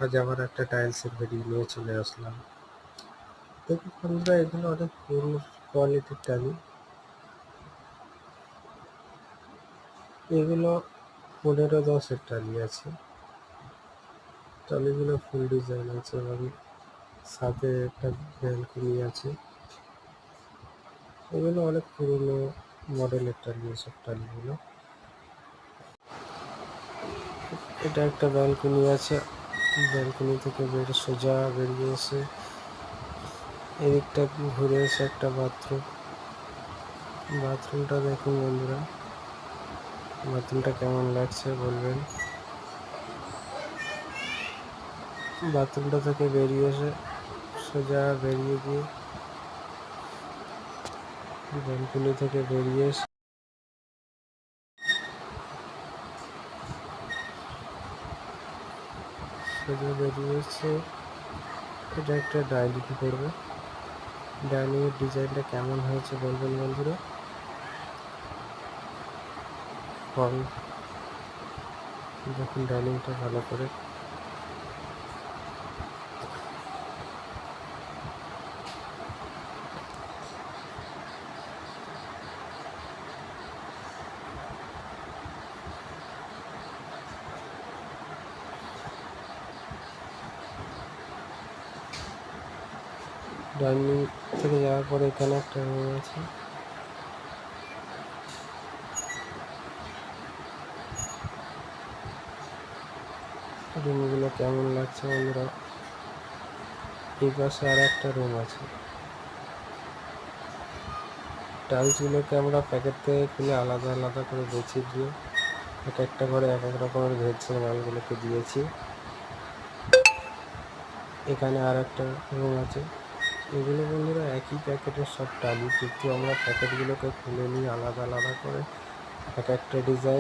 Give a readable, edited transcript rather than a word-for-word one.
আজ আবার একটা টাইলসের ভিডিও নিয়ে চলে আসলাম। দেখুন বন্ধুরা, এগুলো অনেক পুরনো কোয়ালিটির টালি। এগুলো 15-10-এর টালি আছে। টালিগুলো ফুল ডিজাইন আছে এবং সাথে একটা ব্যালকনি আছে। এগুলো অনেক পুরনো মডেলের টালি, এসব টালিগুলো। এটা একটা ব্যালকনি আছে, ব্যালকনি থেকে সোজা বেরিয়ে এসে এদিকটা ঘুরে এসে একটা বাথরুম। বাথরুমটা দেখুন বন্ধুরা, বাথরুমটা কেমন লাগছে বলবেন। বাথরুমটা থেকে বেরিয়ে এসে সোজা বেরিয়ে গিয়ে ব্যালকনি থেকে বেরিয়ে এসে সোজা বেরিয়ে এসে এটা একটা ডাইনিং করবে। ডাইনিংয়ের ডিজাইনটা কেমন হয়েছে বলবেন বন্ধুরা। দেখুন ডাইনিংটা ভালো করে। ডাইনিং থেকে যাওয়ার পরে এখানে একটা রুম আছে। রুমগুলো কেমন লাগছে বন্ধুরা। এই পাশে আর একটা রুম আছে। টাইলসগুলোকে আমরা প্যাকেট থেকে খুলে আলাদা আলাদা করে বেছে দিয়ে এক একটা করে এক এক রকমের ভেজের মালগুলোকে দিয়েছি। এখানে আর একটা রুম আছে। এগুলো বন্ধুরা একই প্যাকেটের সব টালি, কিন্তু আমরা প্যাকেটগুলোকে খুলে নিয়ে আলাদা আলাদা করে এক একটা ডিজাইন